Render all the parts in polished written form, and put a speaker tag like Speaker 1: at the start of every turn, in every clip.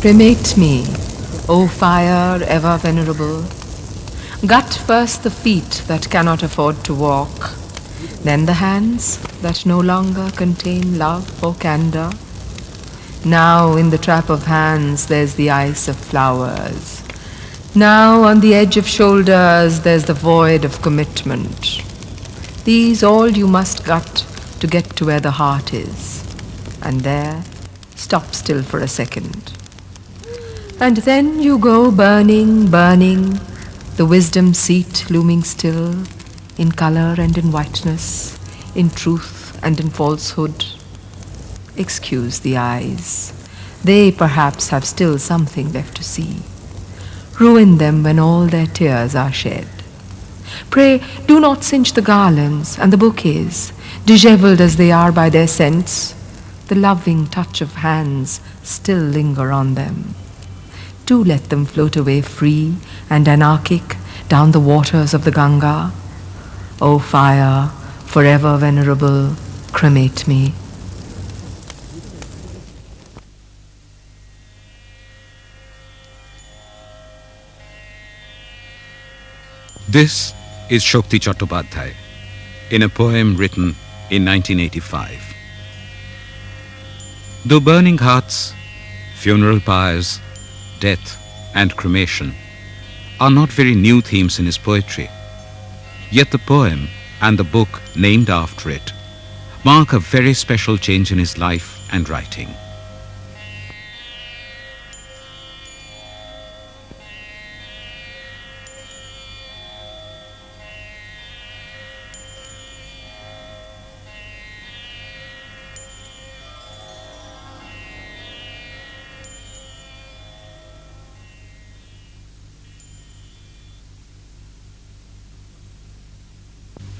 Speaker 1: Cremate me, O fire ever venerable. Gut first the feet that cannot afford to walk, then the hands that no longer contain love or candor. Now in the trap of hands there's the ice of flowers. Now on the edge of shoulders there's the void of commitment. These all you must gut to get to where the heart is. And there, stop still for a second. And then you go burning, burning, the wisdom seat looming still, in color and in whiteness, in truth and in falsehood. Excuse the eyes. They perhaps have still something left to see. Ruin them when all their tears are shed. Pray, do not cinch the garlands and the bouquets, dishevelled as they are by their scents. The loving touch of hands still linger on them. Do let them float away free and anarchic down the waters of the Ganga. O fire, forever venerable, cremate me.
Speaker 2: This is Sakti Chattopadhyay in a poem written in 1985. Though burning hearts, funeral pyres, death and cremation are not very new themes in his poetry, yet the poem and the book named after it mark a very special change in his life and writing.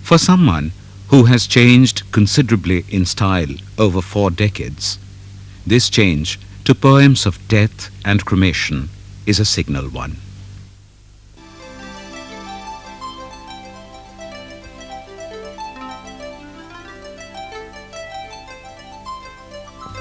Speaker 2: For someone who has changed considerably in style over 4 decades, this change to poems of death and cremation is a signal one.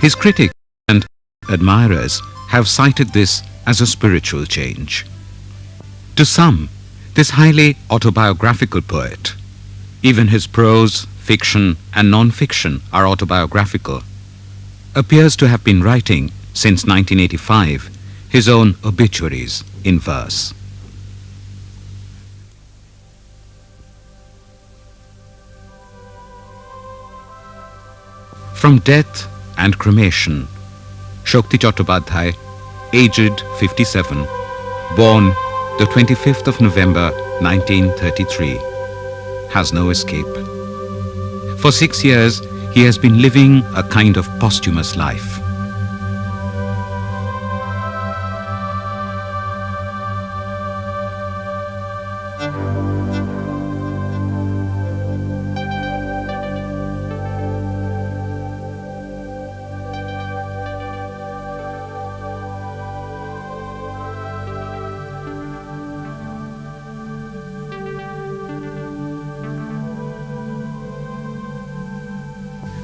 Speaker 2: His critics and admirers have cited this as a spiritual change. To some, this highly autobiographical poet, even his prose, fiction and non-fiction are autobiographical, appears to have been writing since 1985 his own obituaries in verse. From death and cremation, Sakti Chattopadhyay, aged 57, born the 25th of November 1933, has no escape. For 6 years, he has been living a kind of posthumous life.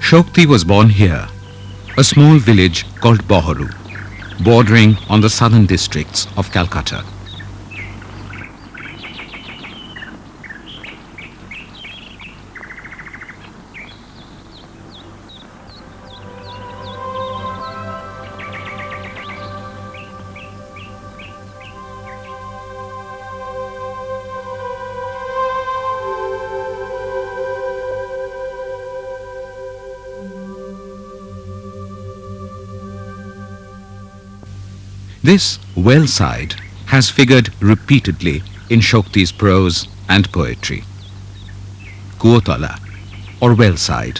Speaker 2: Sakti was born here, a small village called Boharu, bordering on the southern districts of Calcutta. This well side has figured repeatedly in Sakti's prose and poetry. Kuotala, or well side,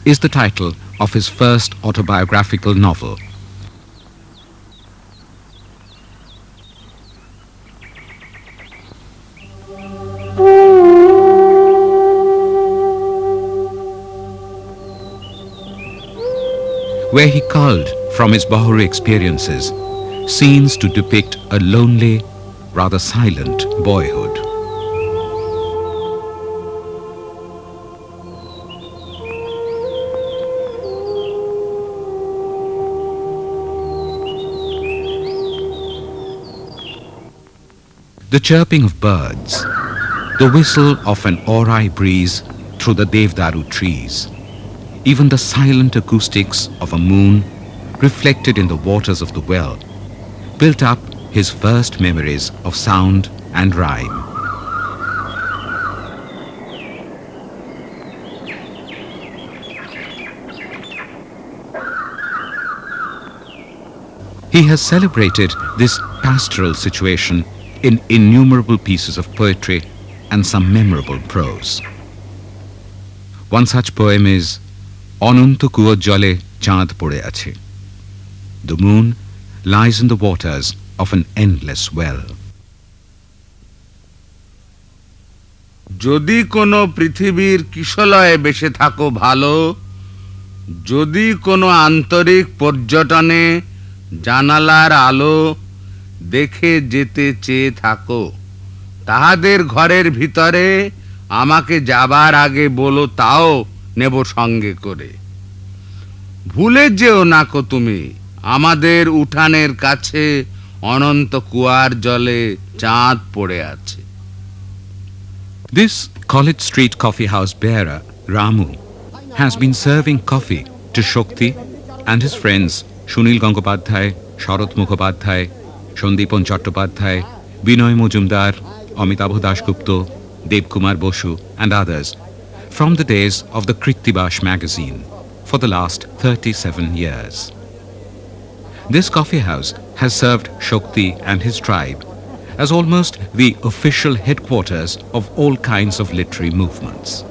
Speaker 2: is the title of his first autobiographical novel. Where he culled from his Boharu experiences scenes to depict a lonely, rather silent boyhood. the chirping of birds, the whistle of an Orai breeze through the Devdaru trees, even the silent acoustics of a moon reflected in the waters of the well, built up his first memories of sound and rhyme. He has celebrated this pastoral situation in innumerable pieces of poetry and some memorable prose. One such poem is Ononto Kuor Jale Chand Pore Ache. The moon lies in the waters of an endless well.
Speaker 3: যদি কোনো পৃথিবীর কিশলয়ে বেশে থাকো ভালো, যদি কোনো আন্তরিক পর্যটনে জানালার আলো দেখে যেতে চেয়ে থাকো, তাহাদের ঘরের ভিতরে আমাকে যাবার আগে বলো, তাও নেব সঙ্গে করে। ভুলে যেও না কো তুমি, আমাদের উঠানের কাছে অনন্ত কুয়ার জলে চাঁদ পড়ে আছে।
Speaker 2: This College Street coffee house bearer, Ramu, has been serving coffee to Shakti and his friends Sunil Gangopadhyay, Sharat Mukhopadhyay, Sandipon Chattopadhyay, Binoy Mujumdar, Amitabh Dasgupta, Devkumar Bosu and others from the days of the Krittibash magazine for the last 37 years. This coffee house has served Shakti and his tribe as almost the official headquarters of all kinds of literary movements.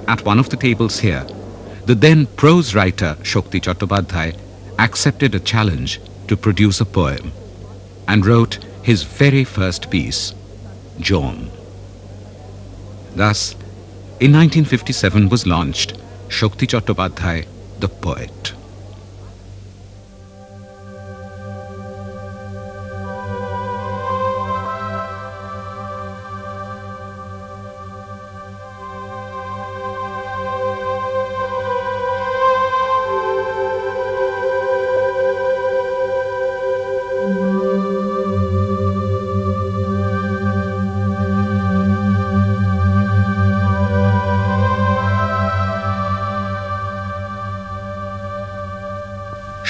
Speaker 2: At one of the tables here, the then prose writer Sakti Chattopadhyay accepted a challenge to produce a poem and wrote his very first piece, John. Thus, in 1957 was launched Sakti Chattopadhyay, the poet.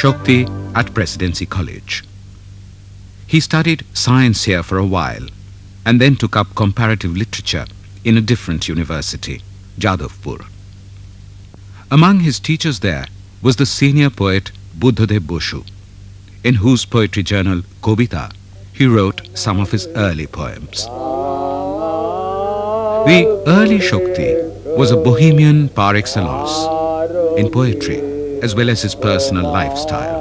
Speaker 2: Shakti at Presidency College. He studied science here for a while and then took up comparative literature in a different university, Jadavpur. Among his teachers there was the senior poet Buddhadev Bosu, in whose poetry journal Kobita he wrote some of his early poems. The early Shakti was a bohemian par excellence in poetry as well as his personal lifestyle.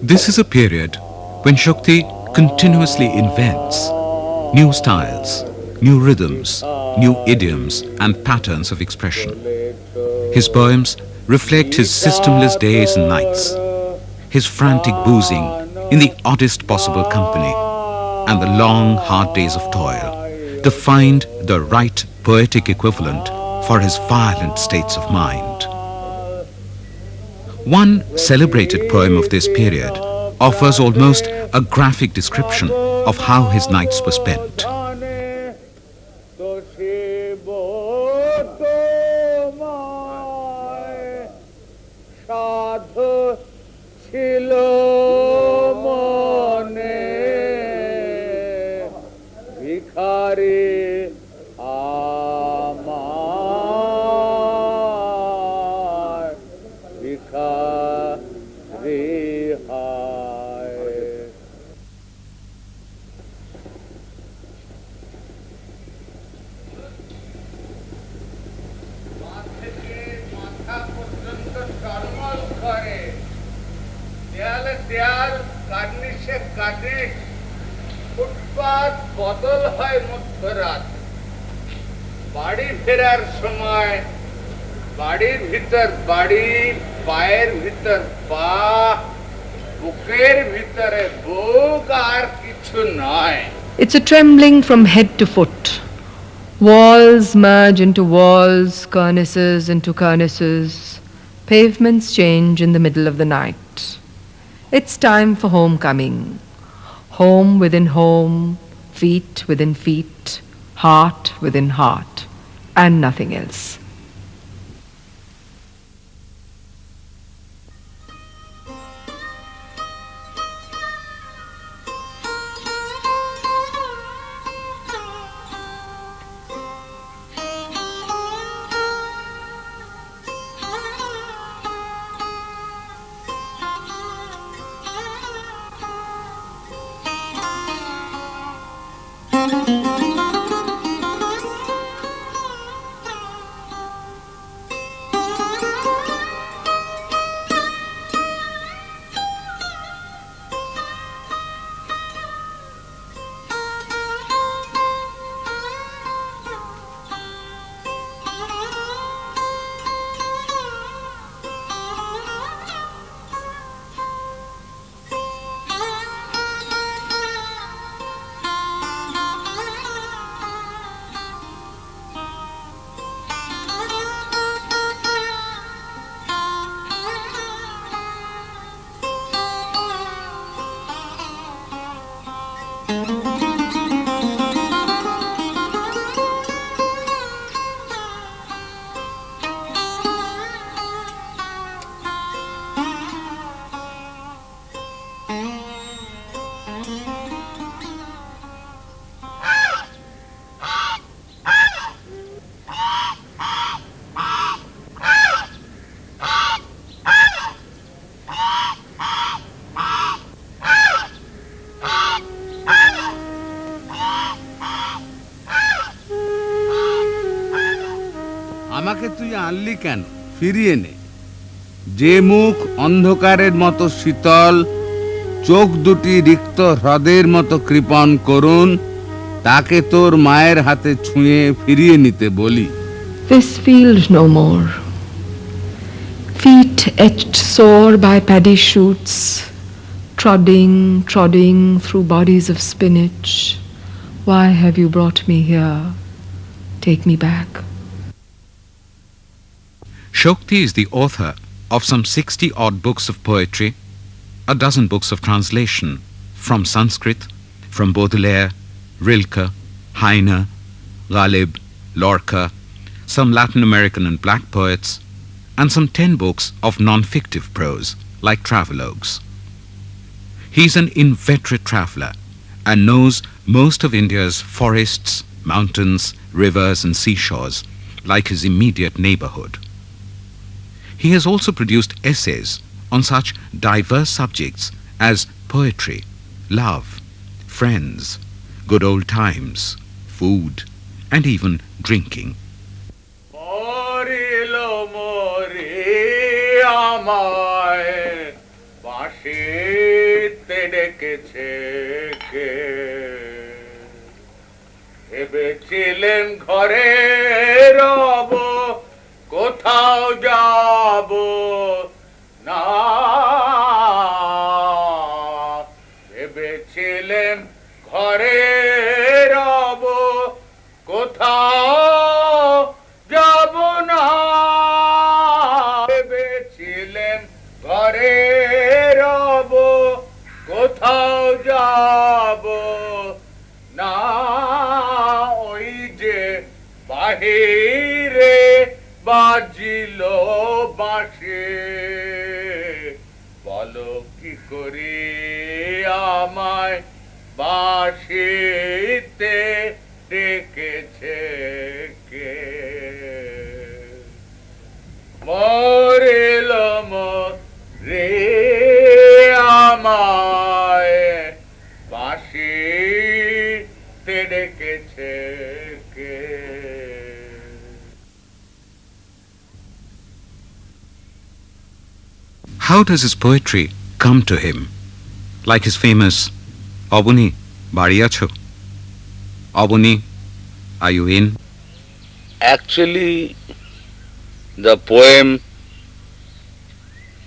Speaker 2: This is a period when Shakti continuously invents new styles, new rhythms, new idioms and patterns of expression. His poems reflect his systemless days and nights, his frantic boozing in the oddest possible company, and the long hard days of toil to find the right poetic equivalent for his violent states of mind. One celebrated poem of this period offers almost a graphic description of how his nights were spent.
Speaker 3: ফুটপাত বদল হয় মধ্যরাত, বাড়ি ফেরার সময় বাড়ির ভিতর বাড়ি, পায়ের ভিতর পা, বুকের ভিতরে বুক, আর কিছু নয়।
Speaker 1: It's a trembling from head to foot. Walls merge into walls, cornices into cornices. Pavements change in the middle of the night. It's time for homecoming. Home within home, feet within feet, heart within heart, and nothing else.
Speaker 3: আমাকে তুই আনলি কেন? ফিরিয়ে নে। যে মুখ অন্ধকারের মতো শীতল, চোখ দুটি রিক্ত হ্রদের মতো কৃপণ করুন, তাকে তোর মায়ের হাতে ছুঁয়ে ফিরিয়ে নিতে বলি।
Speaker 1: This field no more. Feet etched sore by paddy shoots, trodding through bodies of spinach. Why have you brought me here? Take me back.
Speaker 2: Shokti is the author of some 60-odd books of poetry, a dozen books of translation from Sanskrit, from Baudelaire, Rilke, Heine, Ghalib, Lorca, some Latin American and black poets, and some 10 books of non-fictive prose, like travelogues. He's an inveterate traveller and knows most of India's forests, mountains, rivers and seashores, like his immediate neighbourhood. He has also produced essays on such diverse subjects as poetry, love, friends, good old times, food, and even drinking.
Speaker 3: ভেবেছিলেন ঘরে রব, কোথাও যাব না। ভেবেছিলেন ঘরে রব, কোথাও যাব না। ভেবেছিলেন ঘরে রব, কোথাও যাব না। ওই যে বাহিরে বাজিল বাঁশি, বলো কি করে আমায় বাঁশিতে ডেকেছে কে। মরিল রে আমায় বাঁশিতে ডেকেছে কে।
Speaker 2: How does his poetry come to him? Like his famous Obuni, Bari acho? Obuni, are you in?
Speaker 3: Actually, the poem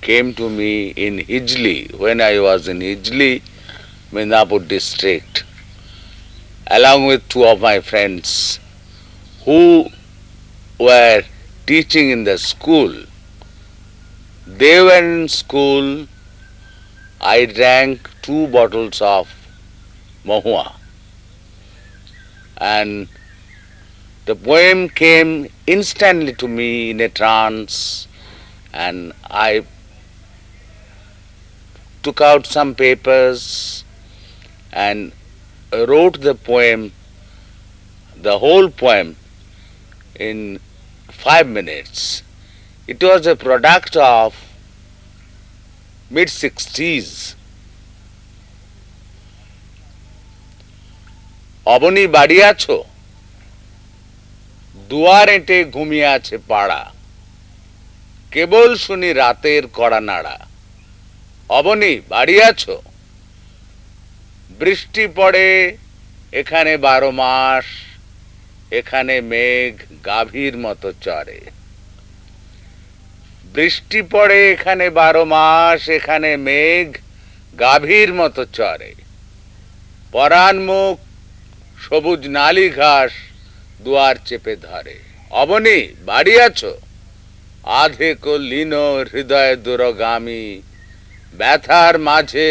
Speaker 3: came to me in Hijli, when I was in Hijli, Midnapur district, along with two of my friends who were teaching in the school. They were in school, I drank 2 bottles of mahua, and the poem came instantly to me in a trance, and I took out some papers and wrote the poem, the whole poem, in 5 minutes. It was a product of mid-60s. Abani বাড়ি আছো, দুয়ার এঁটে ঘুমিয়ে আছে পাড়া, কেবল শুনি রাতের কড়া নাড়া। অবনী বাড়ি আছো, বৃষ্টি পড়ে এখানে 12 মাস, এখানে মেঘ গাভীর মতো চরে। বৃষ্টি পড়ে এখানে 12 মাস, এখানে মেঘ গাভীর মতো চরে। পরাণ মুখ সবুজ নালি ঘাস দুয়ার চেপে ধরে। অবনী বাড়ি আছো, আধে লীন হৃদয় দূরগামী, ব্যথার মাঝে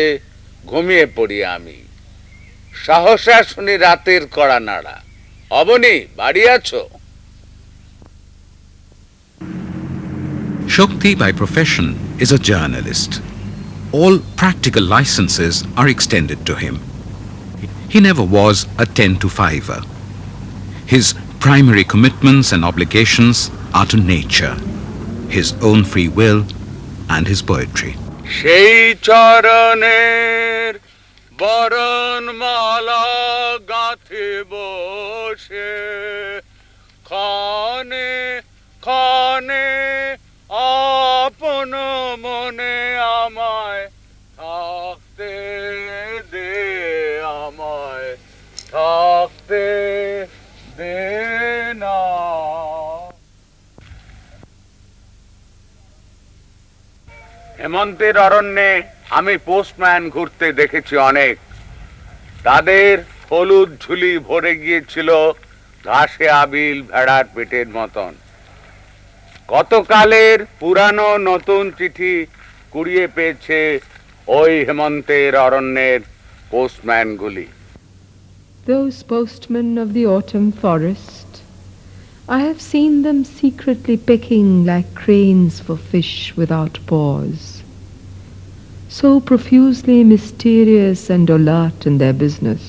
Speaker 3: ঘুমিয়ে পড়ি আমি, সহসা শুনি রাতের কড়া নাড়া। অবনী বাড়ি আছো।
Speaker 2: Shakti by profession is a journalist. All practical licenses are extended to him. He never was a 10-to-5er. His primary commitments and obligations are to nature, his own free will and his poetry.
Speaker 3: সেই চরণের বরণমালা গাঁথে বসে, ক্ষণে ক্ষণে আপন মনে আমায় থাকতে দে, আমায় থাকতে দে না। হেমন্তের অরণ্যে আমি পোস্টম্যান ঘুরতে দেখেছি অনেক। তাদের হলুদ ঝুলি ভরে গিয়েছিল ঘাসে আবিল ভেড়ার পেটের মতন। কতকালের পুরানো নতুন চিঠি কুড়িয়ে পেয়েছে ওই হেমন্তের অরণ্যের পোস্টম্যানগুলি।
Speaker 1: Those postmen of the autumn forest, I have seen them secretly picking like cranes for fish without pause, so profusely mysterious and alert in their business.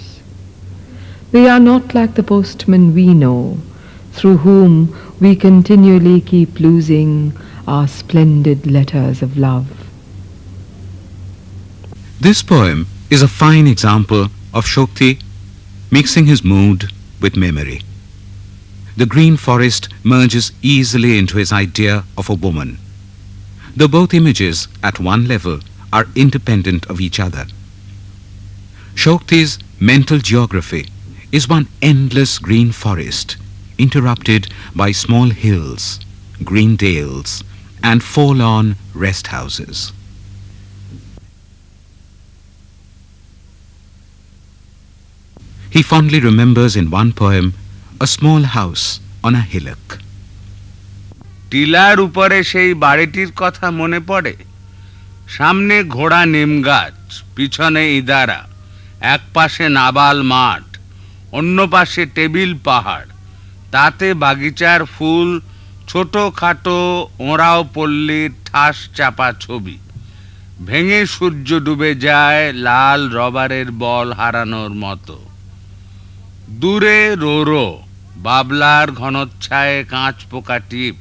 Speaker 1: They are not like the postmen we know, through whom we continually keep losing our splendid letters of love.
Speaker 2: This poem is a fine example of Shakti mixing his mood with memory. The green forest merges easily into his idea of a woman, though both images at one level are independent of each other. Shakti's mental geography is one endless green forest, interrupted by small hills, green dales, and forlorn rest houses. He fondly remembers in one poem a small house on a hillock.
Speaker 3: Tiller উপরে সেই বাড়িটির কথা মনে পড়ে। সামনে ঘোড়া নিম গাছ, পিছনে ইদারা, এক পাশে নাবাল মাঠ, অন্য পাশে টেবিল পাহাড়, তাতে বাগিচার ফুল, ছোটখাটো ওঁরাও পল্লীর ঠাস চাপা ছবি। ভেঙে সূর্য ডুবে যায় লাল রবারের বল হারানোর মতো। দূরে রোরো, বাবলার ঘনচ্ছায়ে কাঁচ পোকা টিপ,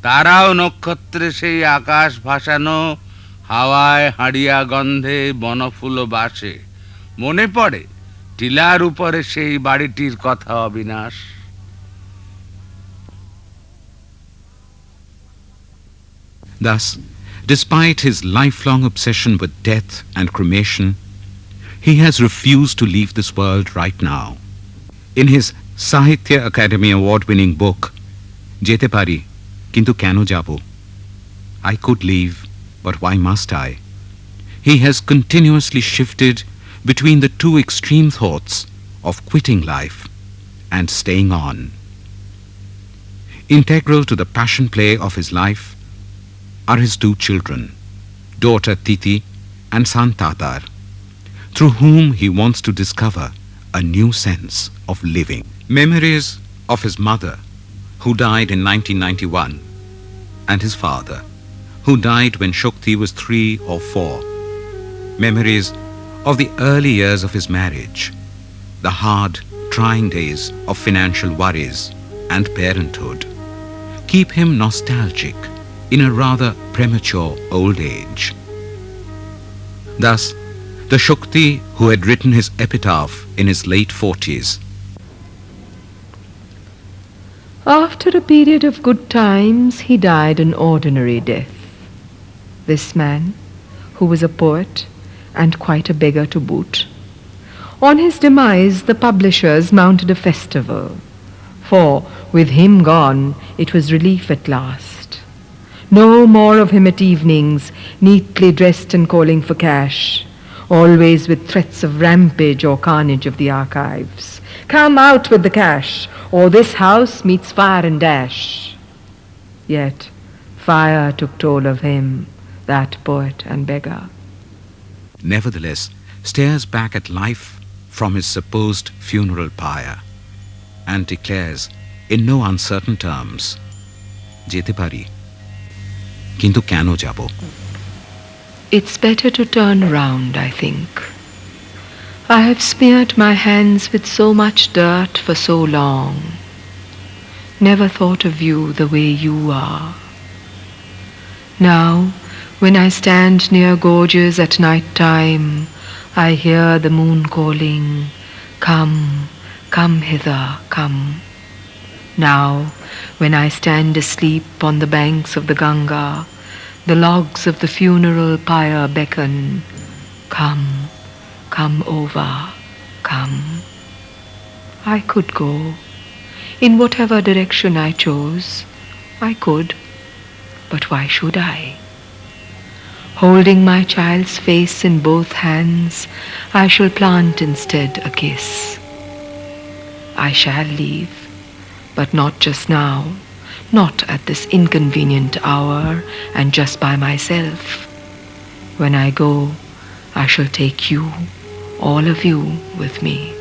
Speaker 3: তারাও নক্ষত্রে সেই আকাশ ভাসানো, হাওয়ায় হাড়িয়া গন্ধে বনফুল বাসে। মনে পড়ে টিলার উপরে সেই বাড়িটির কথা Abinash.
Speaker 2: Thus, despite his lifelong obsession with death and cremation, he has refused to leave this world right now. In his Sahitya Academy Award-winning book, Jete Pari, Kintu Keno Jabo, I could leave, but why must I? He has continuously shifted between the two extreme thoughts of quitting life and staying on. Integral to the passion play of his life are his 2 children, daughter Titi and son Tatar, through whom he wants to discover a new sense of living. Memories of his mother, who died in 1991, and his father, who died when Shakti was 3 or 4. Memories of the early years of his marriage, the hard, trying days of financial worries and parenthood, keep him nostalgic in a rather premature old age. Thus, the Shakti who had written his epitaph in his late 40s.
Speaker 1: After a period of good times, he died an ordinary death. This man, who was a poet and quite a beggar to boot, on his demise the publishers mounted a festival, for with him gone it was relief at last. No more of him at evenings, neatly dressed and calling for cash, always with threats of rampage or carnage of the archives. Come out with the cash, or this house meets fire and dash. Yet fire took toll of him, that poet and beggar.
Speaker 2: Nevertheless, stares back at life from his supposed funeral pyre and declares in no uncertain terms, "Jete pari, kintu keno jabo?"
Speaker 1: It's better to turn round, I think. I have smeared my hands with so much dirt for so long. Never thought of you the way you are. Now, when I stand near gorges at night time, I hear the moon calling, "Come, come hither, come." Now, when I stand asleep on the banks of the Ganga, the logs of the funeral pyre beckon, "Come, come over, come." I could go, in whatever direction I chose, I could, but why should I? Holding my child's face in both hands, I shall plant instead a kiss. I shall leave, but not just now, not at this inconvenient hour and just by myself. When I go, I shall take you, all of you, with me.